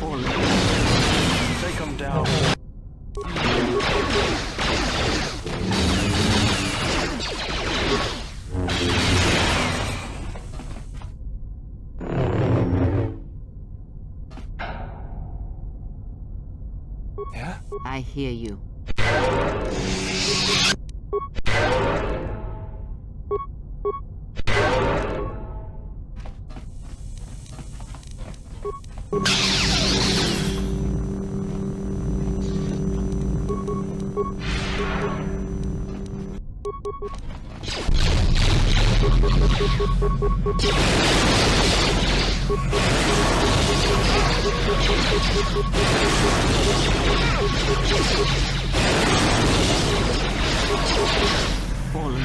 Fallen. Take them down. Yeah? I hear you. Fallen.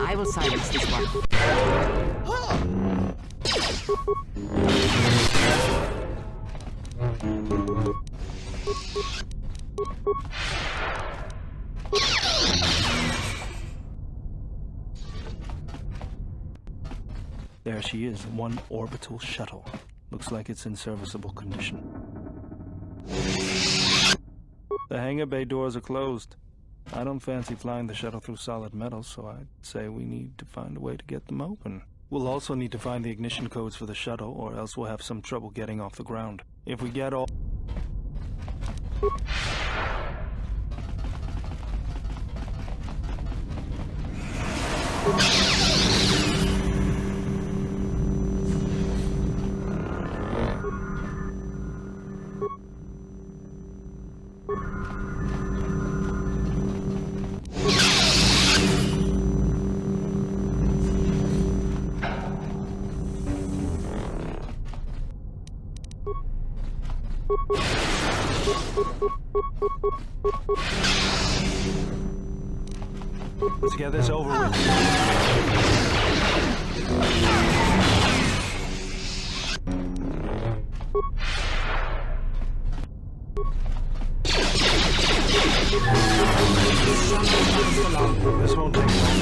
I will silence this one. There she is, one orbital shuttle. Looks like it's in serviceable condition. The hangar bay doors are closed. I don't fancy flying the shuttle through solid metal, so I'd say we need to find a way to get them open. We'll also need to find the ignition codes for the shuttle, or else we'll have some trouble getting off the ground. If we get all... Let's get this over with. This won't take long.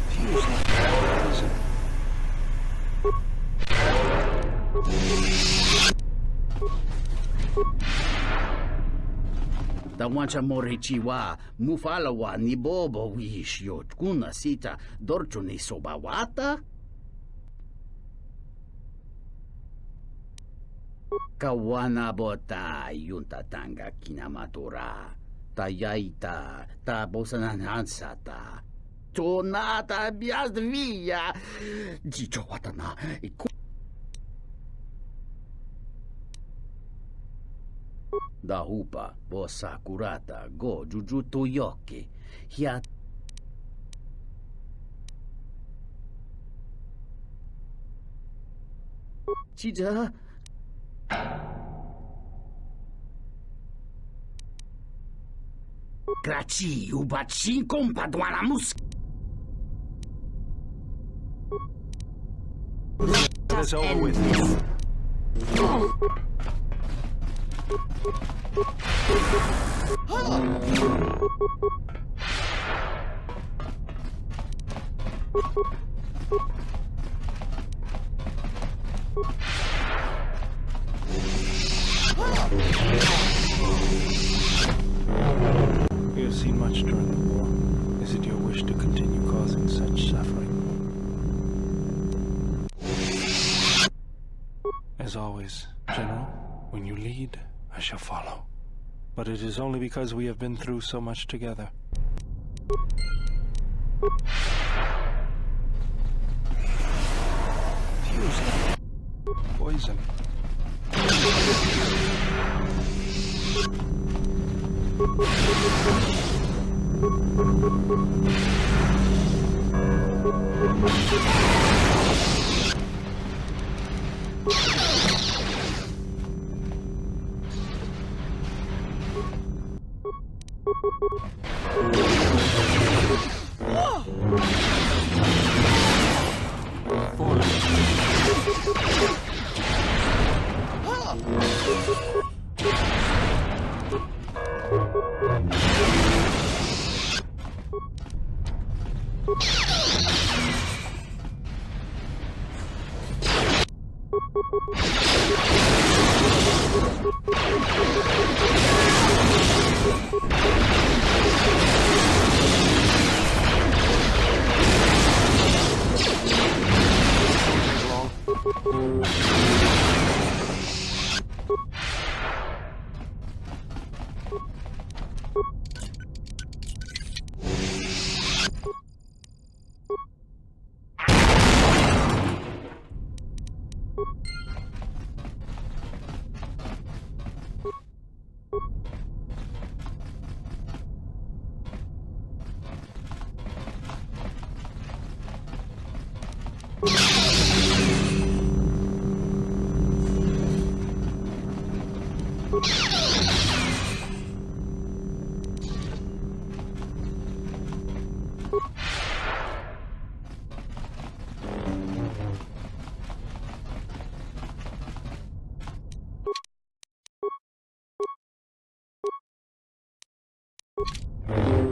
Feels like poison. Tawancha morichiwa mufalawa ni bobo wish yot kuna sita dorcho ni sobawata. Kawana bota yunta tanga kinamatura. Tayaita ta bosananansata. Tonata biast via. Jicho watana. Da hupa bossa curata go jujuto yoki. Hia Chija. Graci ubaci compadwana mus. It's over with. You have seen much during the war. Is it your wish to continue causing such suffering? As always, General, when you lead, I shall follow. But it is only because we have been through so much together. Fuse. Poison.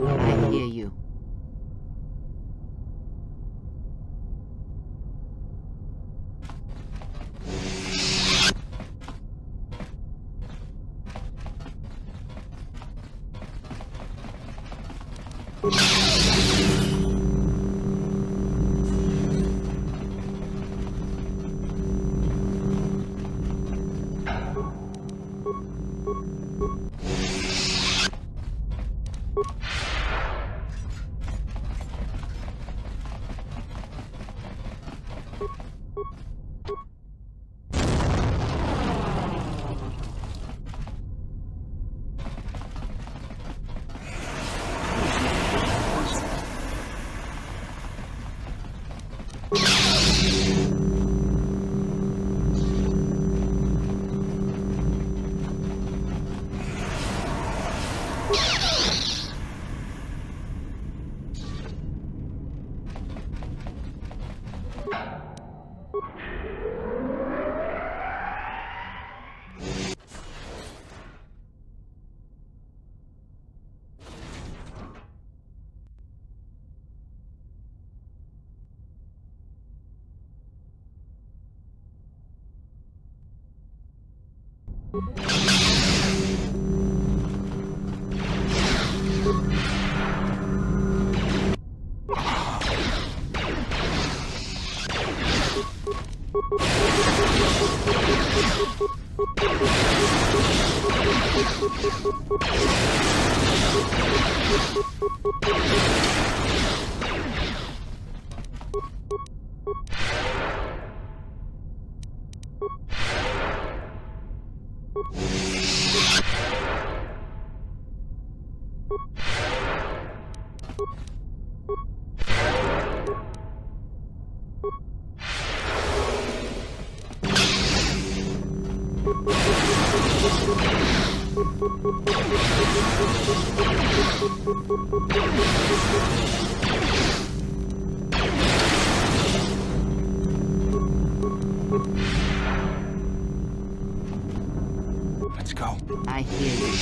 I hear you. Let's go. I hear you.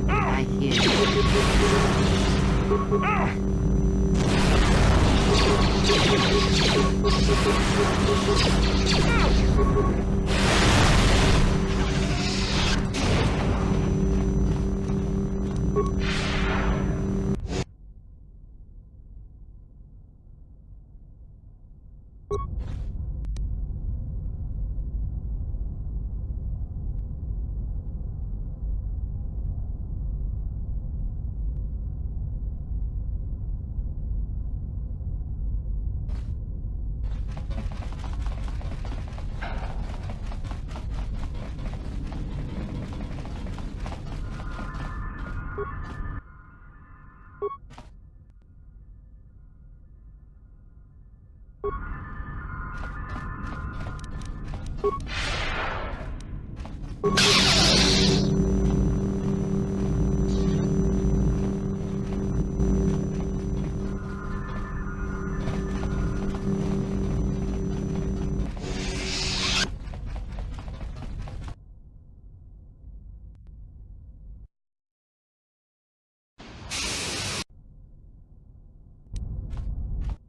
I hear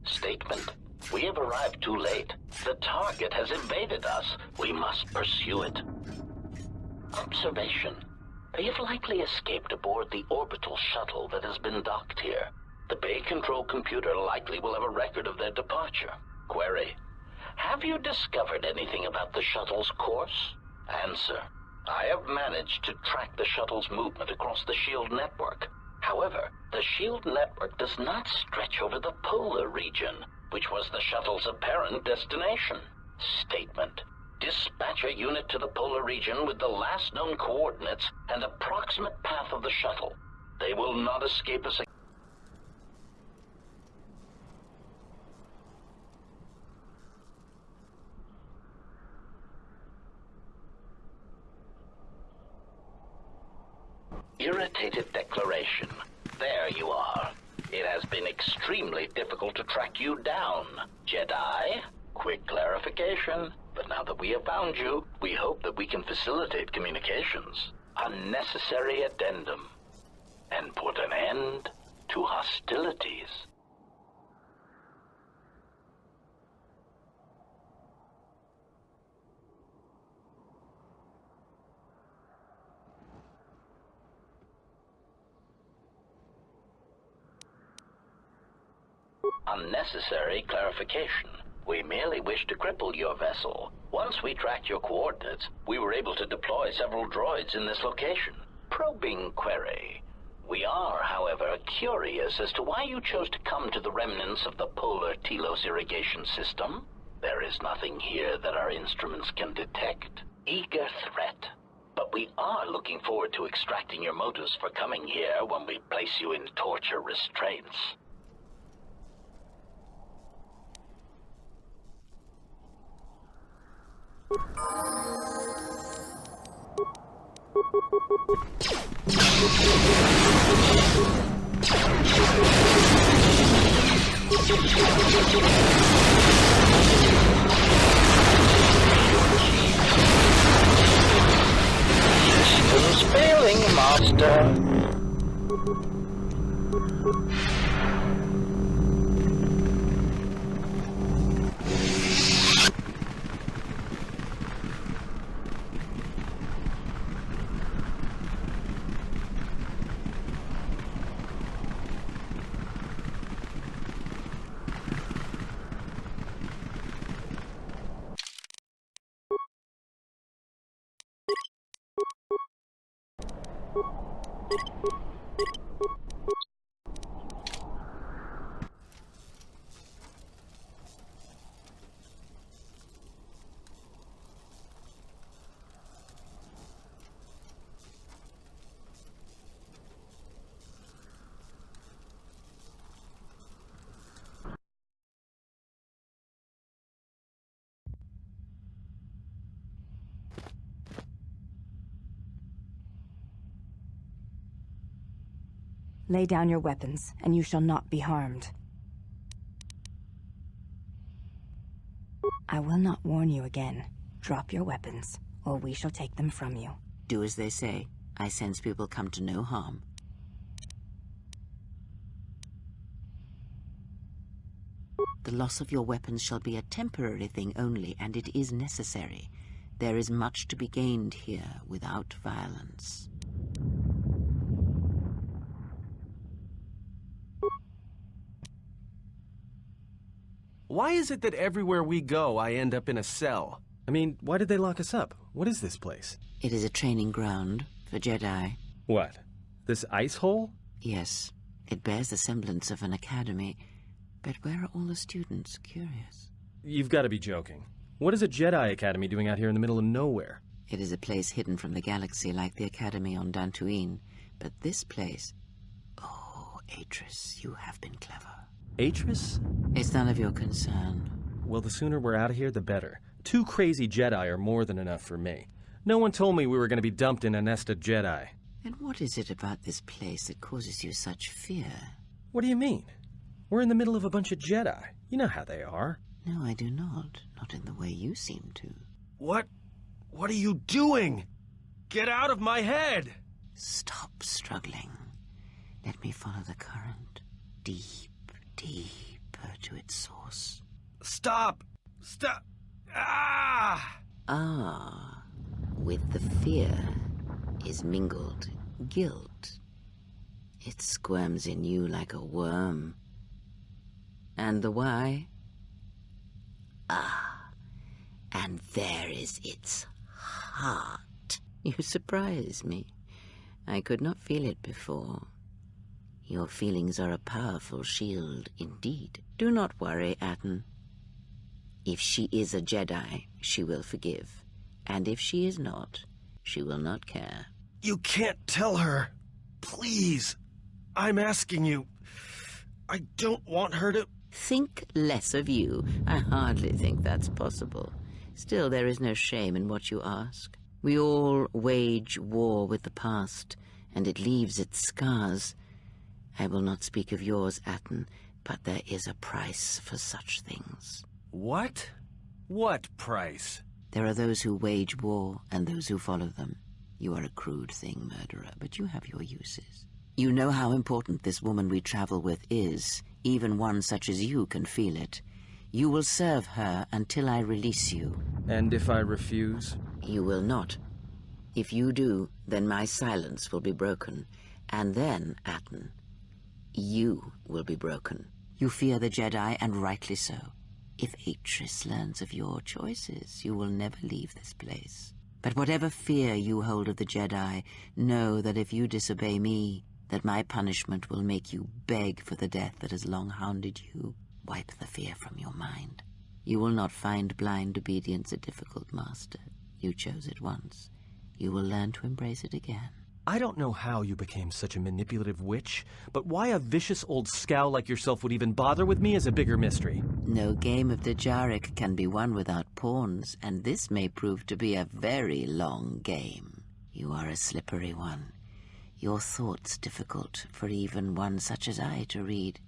Statement. We have arrived too late. The target has evaded us. We must pursue it. Observation. They have likely escaped aboard the orbital shuttle that has been docked here. The Bay Control computer likely will have a record of their departure. Query. Have you discovered anything about the shuttle's course? Answer. I have managed to track the shuttle's movement across the SHIELD network. However, the SHIELD network does not stretch over the polar region, which was the shuttle's apparent destination. Statement. Dispatch a unit to the polar region with the last known coordinates and approximate path of the shuttle. They will not escape us. Irritated declaration. There you are. It has been extremely difficult to track you down. Jedi, quick clarification. But now that we have found you, we hope that we can facilitate communications. Unnecessary addendum. And put an end to hostilities. Unnecessary clarification. We merely wish to cripple your vessel. Once we tracked your coordinates, we were able to deploy several droids in this location. Probing query. We are, however, curious as to why you chose to come to the remnants of the polar Telos irrigation system. There is nothing here that our instruments can detect. Eager threat. But we are looking forward to extracting your motives for coming here when we place you in torture restraints. Systems failing, Master. Lay down your weapons, and you shall not be harmed. I will not warn you again. Drop your weapons, or we shall take them from you. Do as they say. I sense we will come to no harm. The loss of your weapons shall be a temporary thing only, and it is necessary. There is much to be gained here without violence. Why is it that everywhere we go, I end up in a cell? I mean, why did they lock us up? What is this place? It is a training ground for Jedi. What? This ice hole? Yes, it bears the semblance of an academy. But where are all the students? Curious. You've got to be joking. What is a Jedi Academy doing out here in the middle of nowhere? It is a place hidden from the galaxy like the academy on Dantooine. But this place... Oh, Atris, you have been clever. Atris? It's none of your concern. Well, the sooner we're out of here, the better. 2 crazy Jedi are more than enough for me. No one told me we were going to be dumped in a nest of Jedi. And what is it about this place that causes you such fear? What do you mean? We're in the middle of a bunch of Jedi. You know how they are. No, I do not. Not in the way you seem to. What are you doing? Get out of my head! Stop struggling. Let me follow the current. Deeper to its source. Stop! Stop! Ah! Ah, with the fear is mingled guilt. It squirms in you like a worm. And the why? Ah, and there is its heart. You surprise me. I could not feel it before. Your feelings are a powerful shield indeed. Do not worry, Atten. If she is a Jedi, she will forgive. And if she is not, she will not care. You can't tell her. Please. I'm asking you. I don't want her to... Think less of you. I hardly think that's possible. Still, there is no shame in what you ask. We all wage war with the past, and it leaves its scars. I will not speak of yours, Atten, but there is a price for such things. What? What price? There are those who wage war and those who follow them. You are a crude thing, murderer, but you have your uses. You know how important this woman we travel with is. Even one such as you can feel it. You will serve her until I release you. And if I refuse? You will not. If you do, then my silence will be broken. And then, Atten, you will be broken. You fear the Jedi, and rightly so. If Atris learns of your choices, you will never leave this place. But whatever fear you hold of the Jedi, know that if you disobey me, that my punishment will make you beg for the death that has long hounded you. Wipe the fear from your mind. You will not find blind obedience a difficult master. You chose it once. You will learn to embrace it again. I don't know how you became such a manipulative witch, but why a vicious old scowl like yourself would even bother with me is a bigger mystery. No game of the Jarek can be won without pawns, and this may prove to be a very long game. You are a slippery one. Your thoughts difficult for even one such as I to read.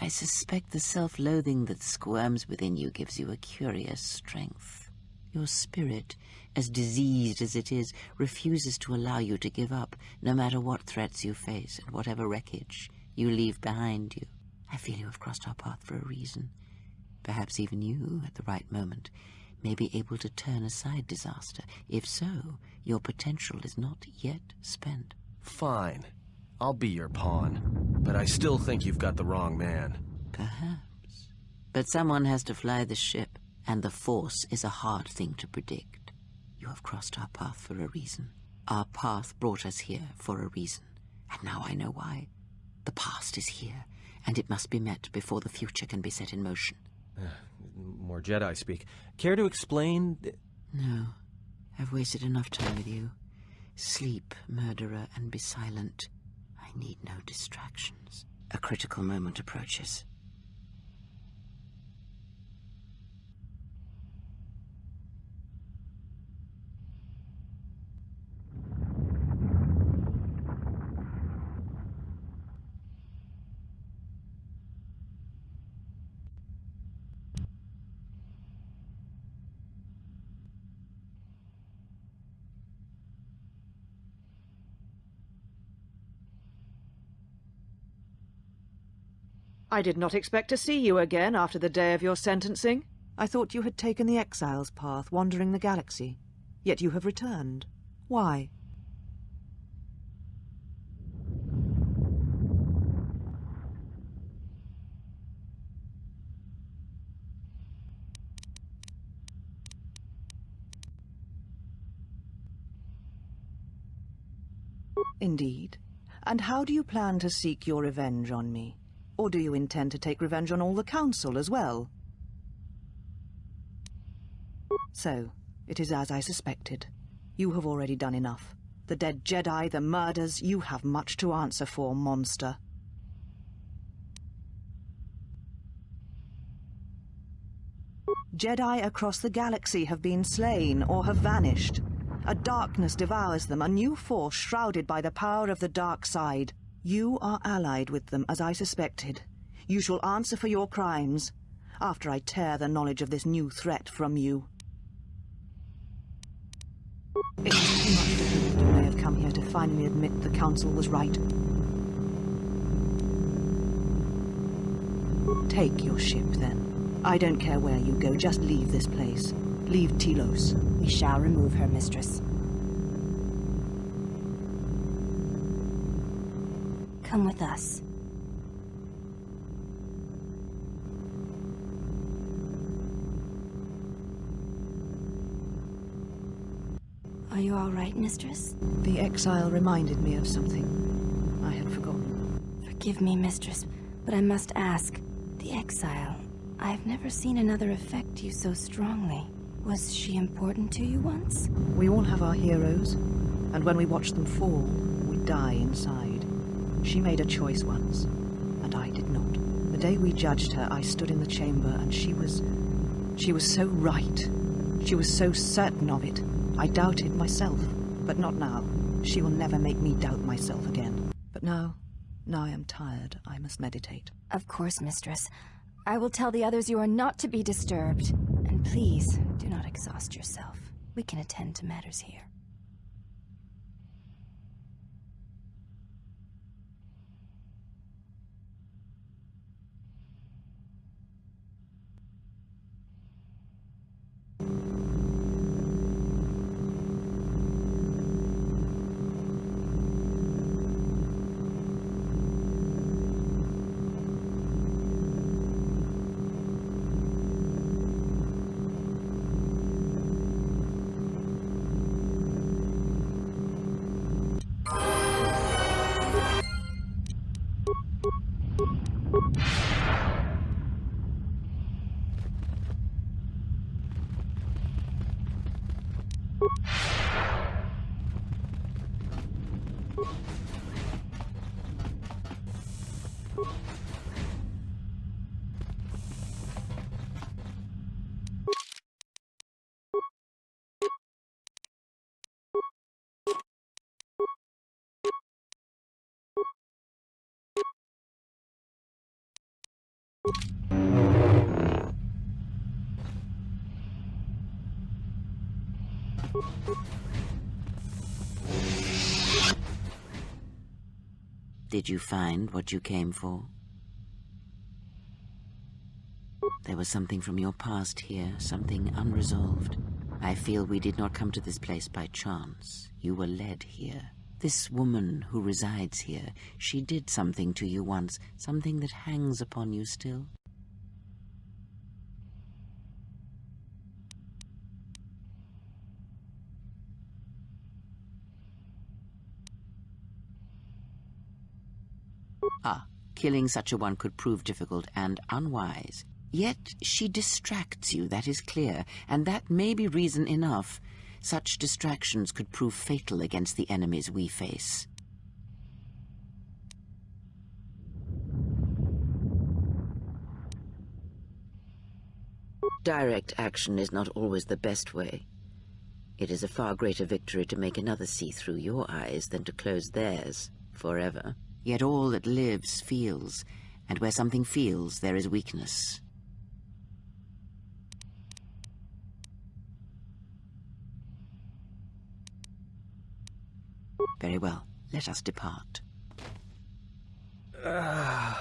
I suspect the self-loathing that squirms within you gives you a curious strength. Your spirit, as diseased as it is, refuses to allow you to give up, no matter what threats you face and whatever wreckage you leave behind you. I feel you have crossed our path for a reason. Perhaps even you, at the right moment, may be able to turn aside disaster. If so, your potential is not yet spent. Fine. I'll be your pawn. But I still think you've got the wrong man. Perhaps. But someone has to fly the ship, and the Force is a hard thing to predict. You have crossed our path for a reason. Our path brought us here for a reason. And now I know why. The past is here, and it must be met before the future can be set in motion. More Jedi speak. Care to explain? No. I've wasted enough time with you. Sleep, murderer, and be silent. I need no distractions. A critical moment approaches. I did not expect to see you again after the day of your sentencing. I thought you had taken the exile's path, wandering the galaxy. Yet you have returned. Why? Indeed. And how do you plan to seek your revenge on me? Or do you intend to take revenge on all the Council as well? So, it is as I suspected. You have already done enough. The dead Jedi, the murders, you have much to answer for, monster. Jedi across the galaxy have been slain or have vanished. A darkness devours them, a new force shrouded by the power of the dark side. You are allied with them, as I suspected. You shall answer for your crimes, after I tear the knowledge of this new threat from you. It is too much for you that you may have come here to finally admit the Council was right. Take your ship, then. I don't care where you go, just leave this place. Leave Telos. We shall remove her, mistress. Come with us. Are you all right, mistress? The exile reminded me of something I had forgotten. Forgive me, mistress, but I must ask. The exile. I've never seen another affect you so strongly. Was she important to you once? We all have our heroes, and when we watch them fall, we die inside. She made a choice once, and I did not. The day we judged her, I stood in the chamber, and she was so right. She was so certain of it. I doubted myself, but not now. She will never make me doubt myself again. But now I am tired. I must meditate. Of course, mistress. I will tell the others you are not to be disturbed. And please, do not exhaust yourself. We can attend to matters here. Did you find what you came for? There was something from your past here, something unresolved. I feel we did not come to this place by chance. You were led here. This woman who resides here, she did something to you once, something that hangs upon you still. Killing such a one could prove difficult and unwise. Yet she distracts you, that is clear, and that may be reason enough. Such distractions could prove fatal against the enemies we face. Direct action is not always the best way. It is a far greater victory to make another see through your eyes than to close theirs forever. Yet all that lives feels, and where something feels, there is weakness. Very well, let us depart. I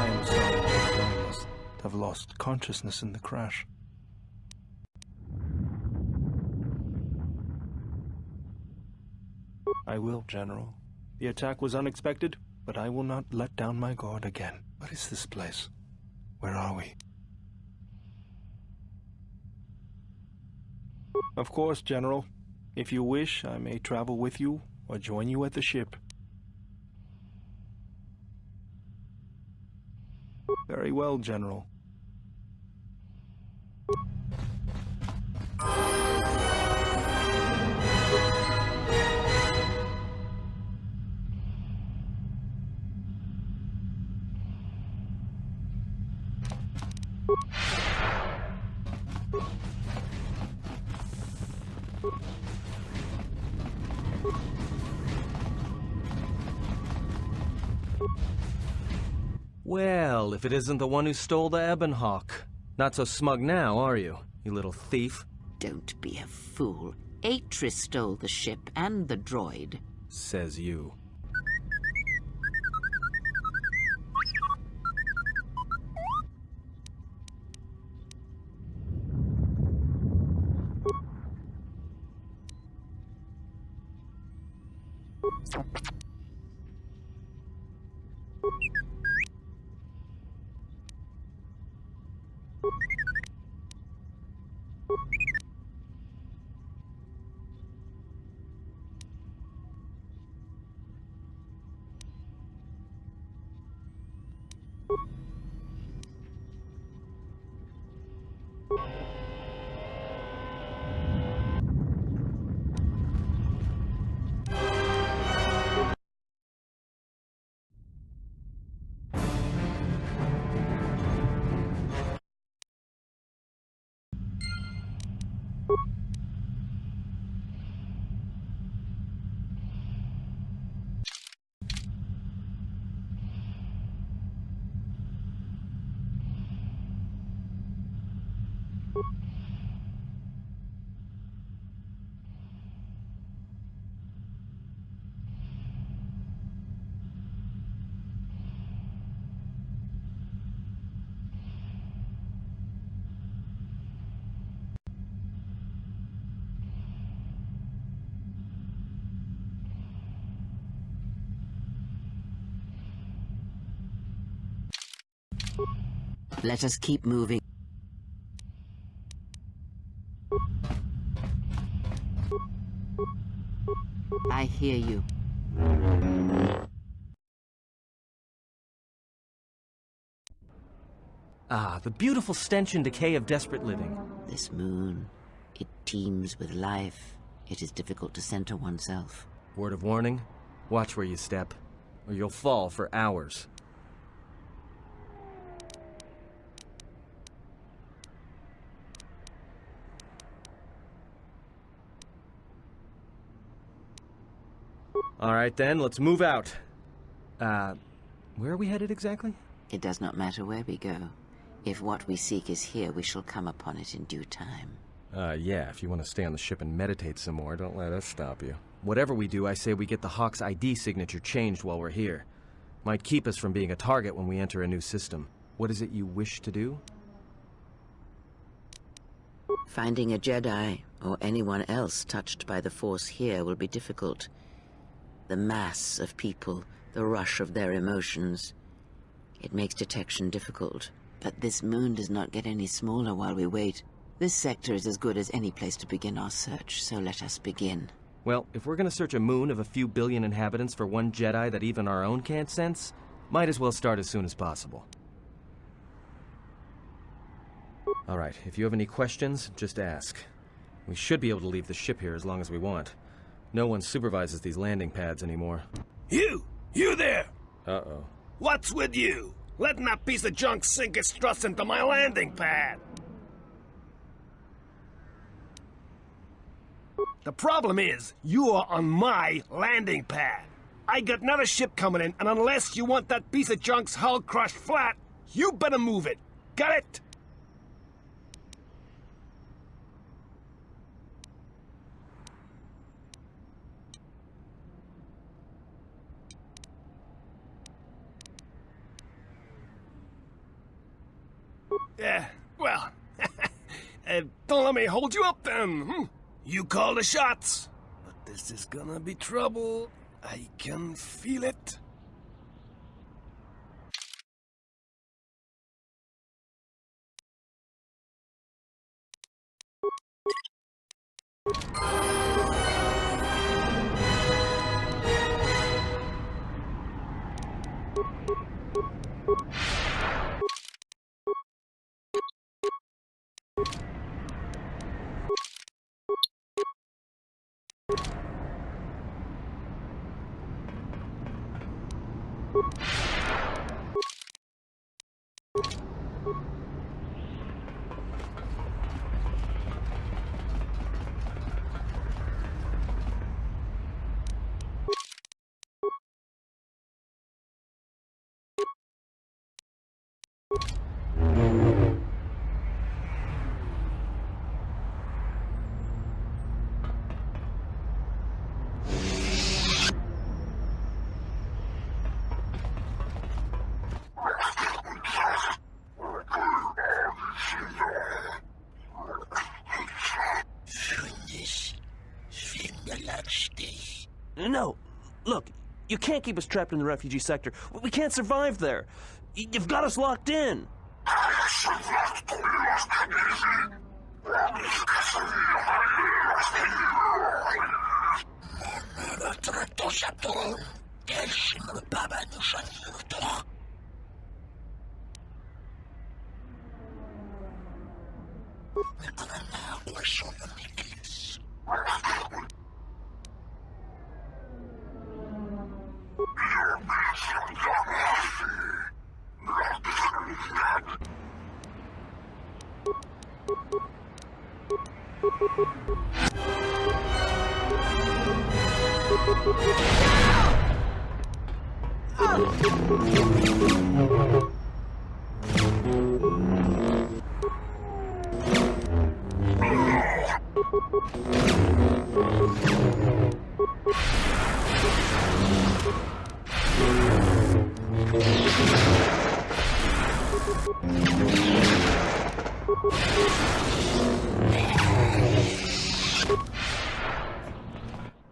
am sorry, I must have lost consciousness in the crash. I will, General. The attack was unexpected, but I will not let down my guard again. What is this place? Where are we? Of course, General. If you wish, I may travel with you or join you at the ship. Very well, General. Well, if it isn't the one who stole the Ebonhawk. Not so smug now, are you, you little thief? Don't be a fool. Atris stole the ship and the droid. Says you. Let us keep moving. I hear you. Ah, the beautiful stench and decay of desperate living. This moon, it teems with life. It is difficult to center oneself. Word of warning, watch where you step, or you'll fall for hours. All right then, let's move out. Where are we headed exactly? It does not matter where we go. If what we seek is here, we shall come upon it in due time. Yeah, if you want to stay on the ship and meditate some more, don't let us stop you. Whatever we do, I say we get the Hawk's ID signature changed while we're here. Might keep us from being a target when we enter a new system. What is it you wish to do? Finding a Jedi, or anyone else touched by the Force here, will be difficult. The mass of people, the rush of their emotions. It makes detection difficult. But this moon does not get any smaller while we wait. This sector is as good as any place to begin our search, so let us begin. Well, if we're gonna search a moon of a few billion inhabitants for one Jedi that even our own can't sense, might as well start as soon as possible. All right, if you have any questions, just ask. We should be able to leave the ship here as long as we want. No one supervises these landing pads anymore. You there! Uh-oh. What's with you? Letting that piece of junk sink its struts into my landing pad. The problem is, you are on my landing pad. I got another ship coming in, and unless you want that piece of junk's hull crushed flat, you better move it. Got it? Well, don't let me hold you up then. You call the shots. But this is gonna be trouble. I can feel it. No, look, you can't keep us trapped in the refugee sector. We can't survive there. You've got us locked in.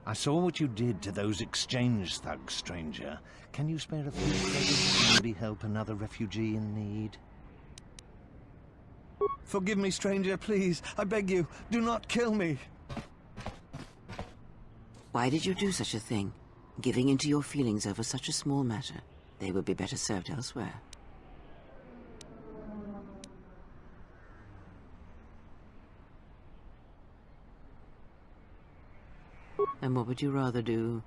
I saw what you did to those exchange thugs, stranger. Can you spare a few credits to maybe help another refugee in need? Forgive me, stranger, please. I beg you, do not kill me. Why did you do such a thing? Giving in to your feelings over such a small matter. They would be better served elsewhere. And what would you rather do?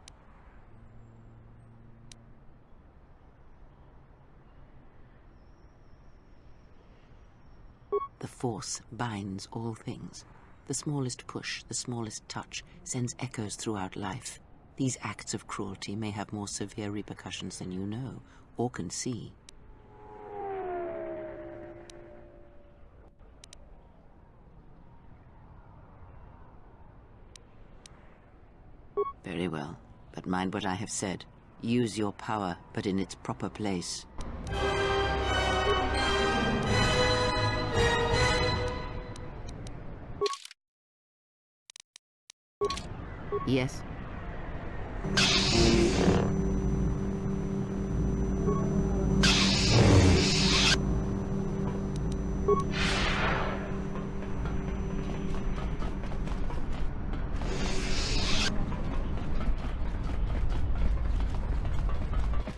The Force binds all things. The smallest push, the smallest touch, sends echoes throughout life. These acts of cruelty may have more severe repercussions than you know, or can see. Very well, but mind what I have said. Use your power, but in its proper place. Yes?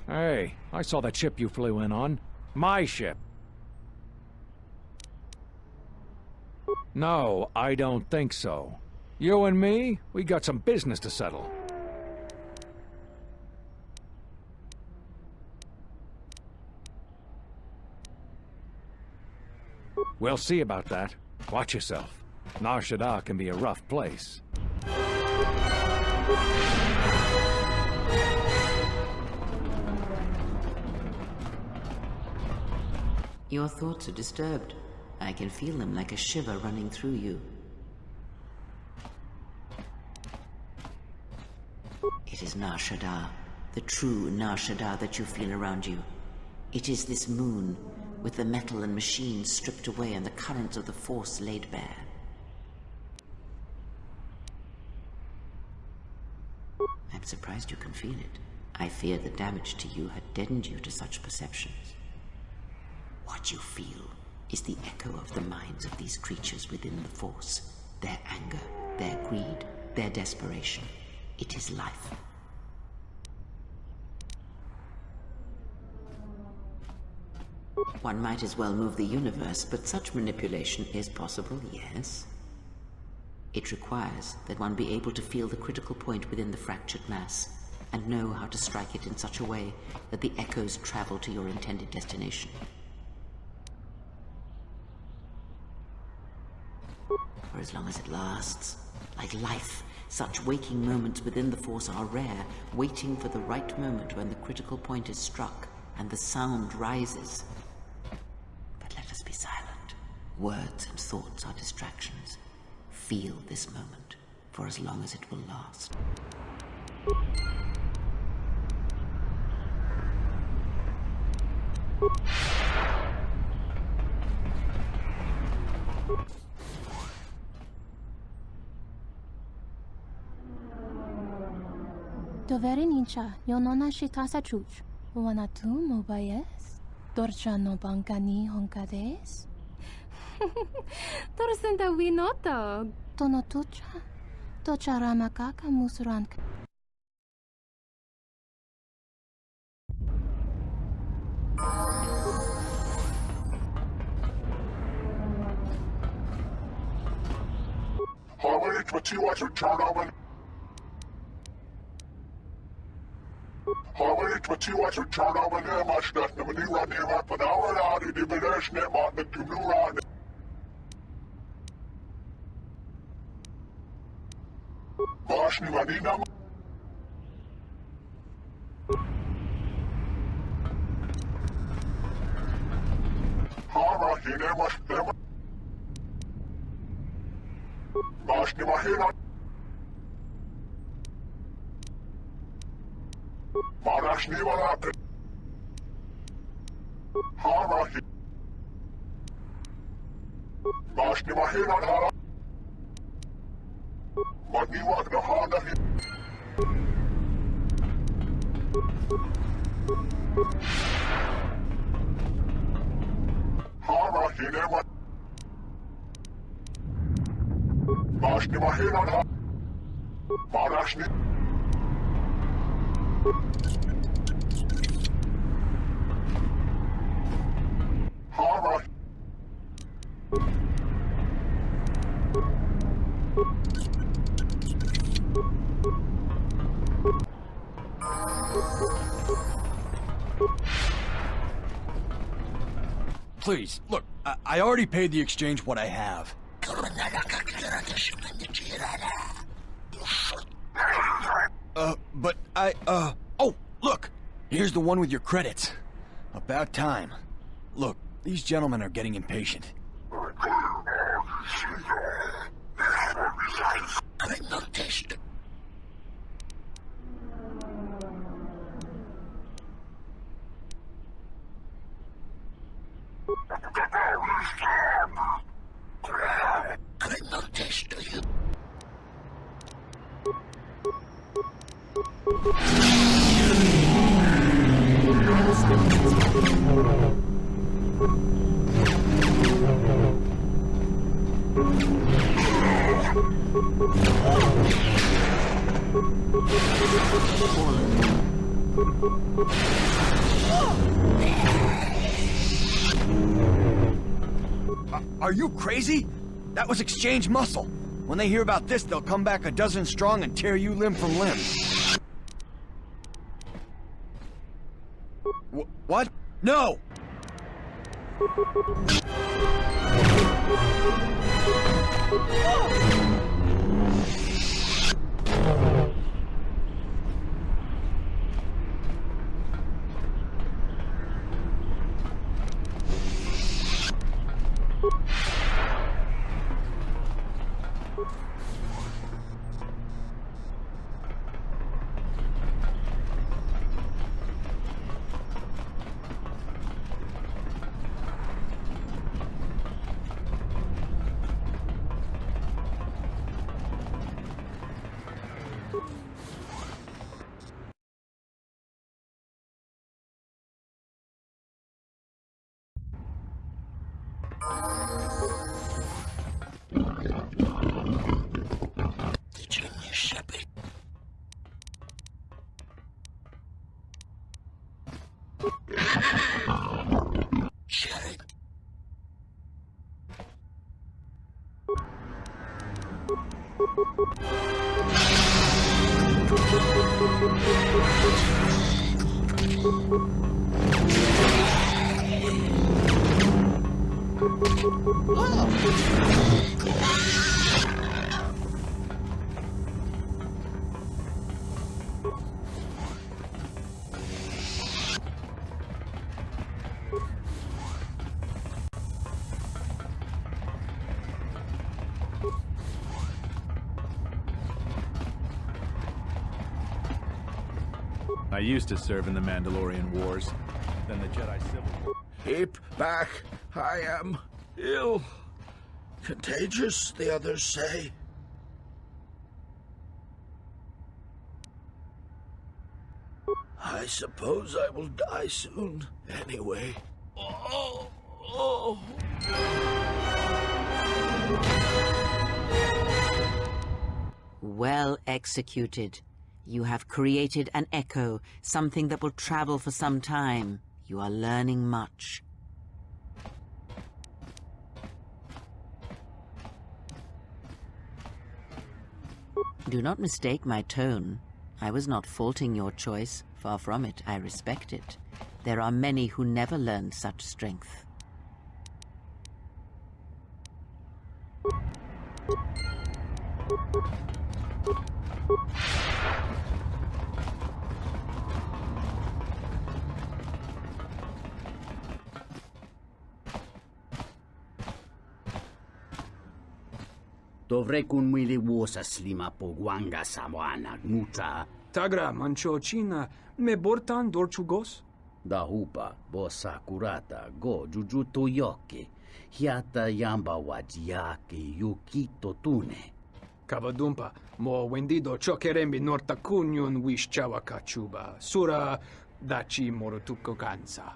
Hey, I saw that ship you flew in on. My ship. No, I don't think so. You and me, we got some business to settle. We'll see about that. Watch yourself. Nar Shaddaa can be a rough place. Your thoughts are disturbed. I can feel them like a shiver running through you. It is Nar Shaddaa, the true Nar Shaddaa that you feel around you. It is this moon, with the metal and machines stripped away and the currents of the Force laid bare. I'm surprised you can feel it. I fear the damage to you had deadened you to such perceptions. What you feel is the echo of the minds of these creatures within the Force. Their anger, their greed, their desperation. It is life. One might as well move the universe, but such manipulation is possible, yes. It requires that one be able to feel the critical point within the fractured mass, and know how to strike it in such a way that the echoes travel to your intended destination. For as long as it lasts, like life, such waking moments within the Force are rare, waiting for the right moment when the critical point is struck and the sound rises. But let us be silent. Words and thoughts are distractions. Feel this moment for as long as it will last. Dovere nincha, yonona shitasa chuch. Wanatu mobayes. Dorcha no bankani honkades. Torsenda winoto. Tono tucha. Tocha ramakaka musranka. Harmony, what you want to turn over? Harmony, what you want to turn over there? My stuff, the money run there, my phenomenon, out of the village, name on the two new run. Bosh, ni manina. Hara, he never, never. Bosh, ni mahina. Marash, ni marake. Hara, he. Bosh, ni mahina, hara. Maniwag na hana, he. Hara, he never. Máš mahina na... Márašni... Hara... Please, look, I already paid the exchange what I have. But oh, look! Here's the one with your credits. About time. Look, these gentlemen are getting impatient. Are you crazy? That was exchange muscle. When they hear about this, they'll come back a dozen strong and tear you limb from limb. What? No! I used to serve in the Mandalorian Wars, then the Jedi Civil War. Keep back. I am ill. Contagious, the others say. I suppose I will die soon, anyway. Well executed. You have created an echo, something that will travel for some time. You are learning much. Do not mistake my tone. I was not faulting your choice. Far from it, I respect it. There are many who never learned such strength. Dovrei kun mili vuosa slima po guanga samoana nuta. Tagra manchochina me bortan dorchugos? Da hupa bosa kurata go jujuto yoki. Hiata yamba wajiaki yukito tune. Kavadumpa mo wendido chokerembi norta kunyun wish chawakachuba. Sura dachi morotuko kansa.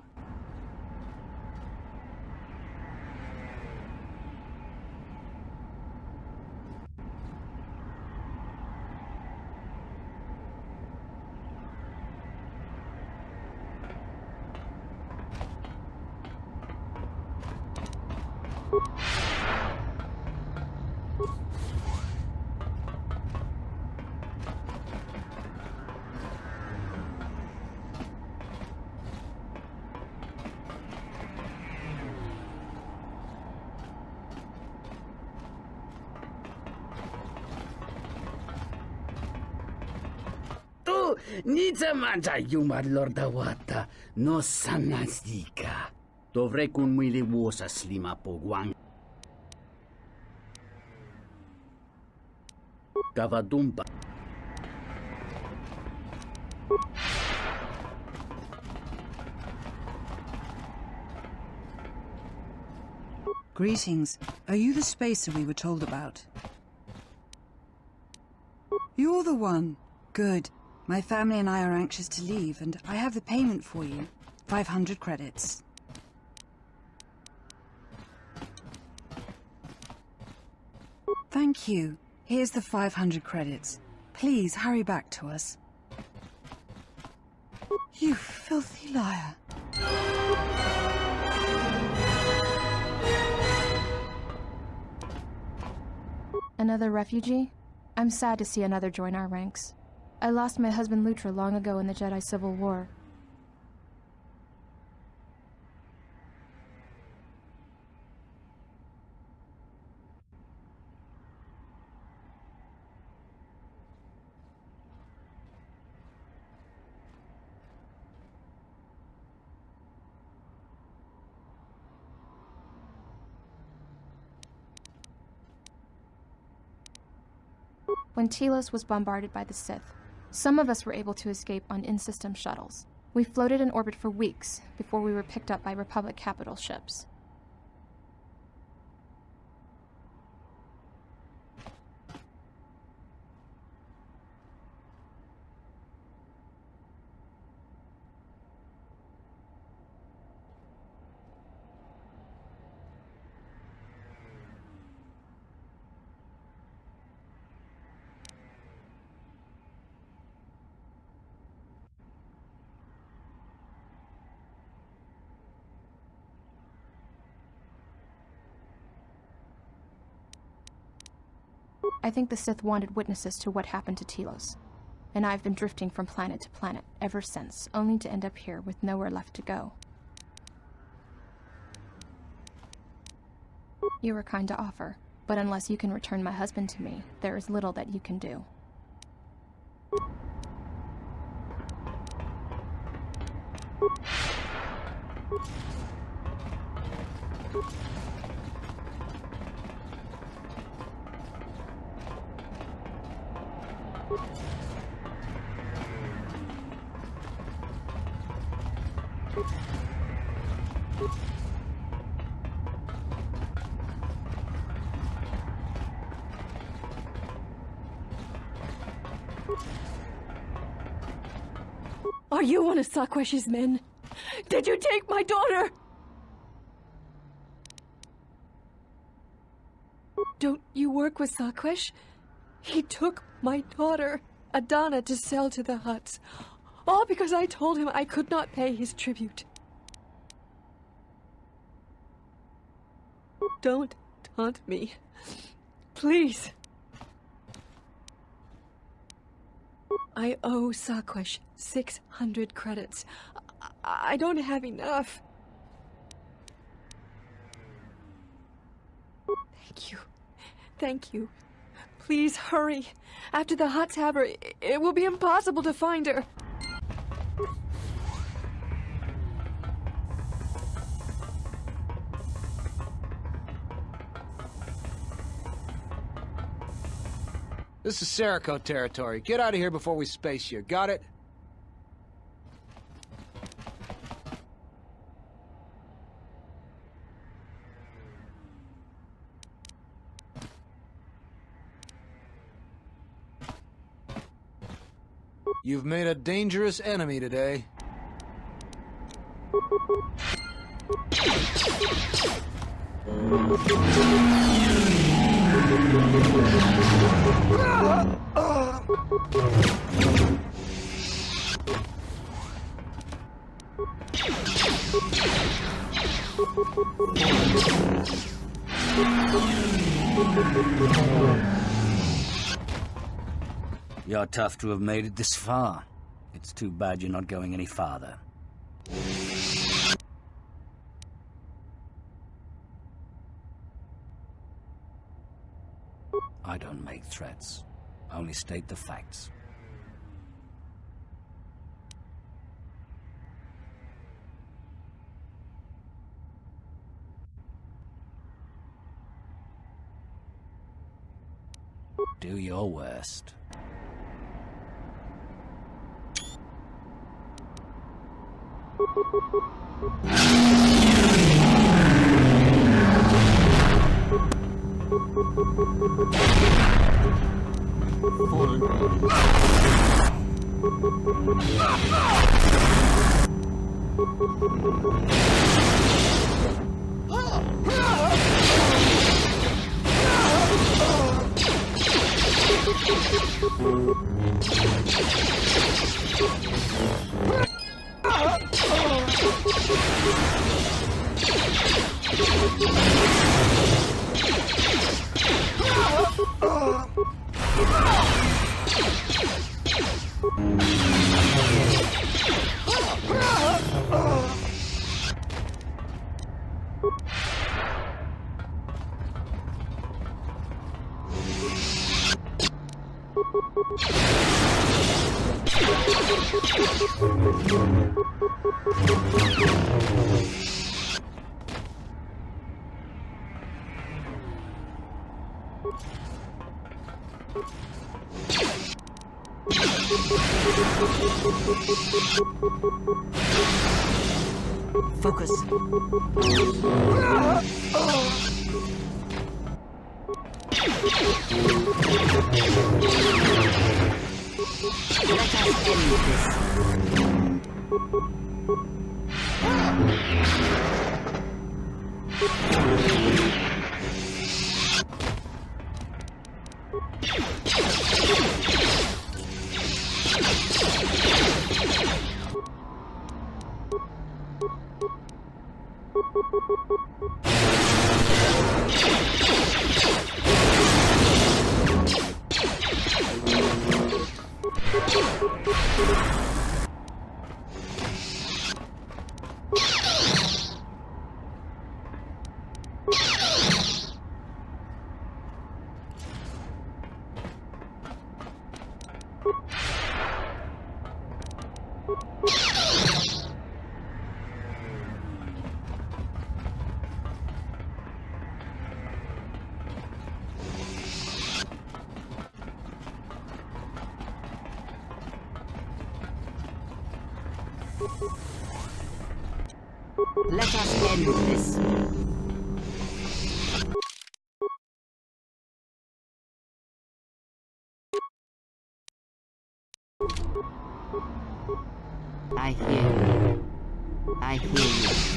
Tu, nici mangia yumar lordawata, no sanasika. Dovrei kun muili vuosa slima poguang. Kavadumpa. Greetings. Are you the spacer we were told about? You're the one. Good. My family and I are anxious to leave, and I have the payment for you. 500 credits. Thank you. Here's the 500 credits. Please hurry back to us. You filthy liar. Another refugee? I'm sad to see another join our ranks. I lost my husband Lutra long ago in the Jedi Civil War. When Telos was bombarded by the Sith, some of us were able to escape on in-system shuttles. We floated in orbit for weeks before we were picked up by Republic capital ships. I think the Sith wanted witnesses to what happened to Telos, and I've been drifting from planet to planet ever since, only to end up here with nowhere left to go. You were kind to offer, but unless you can return my husband to me, there is little that you can do. Are you one of Sakwesh's men? Did you take my daughter? Don't you work with Sakwesh? He took my daughter, Adana, to sell to the Hutts. All because I told him I could not pay his tribute. Don't taunt me. Please. I owe Sakwesh 600 credits. I don't have enough. Thank you. Thank you. Please hurry. After the Hutts have her, it will be impossible to find her. This is Serico territory. Get out of here before we space you. Got it? You've made a dangerous enemy today. You're tough to have made it this far. It's too bad you're not going any farther. I don't make threats. I only state the facts. Do your worst. Focus. Let us end this. Let us end this. I hear you. I hear you.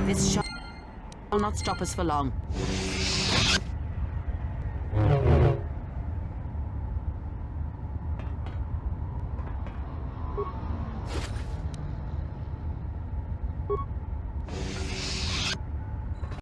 This shot will not stop us for long.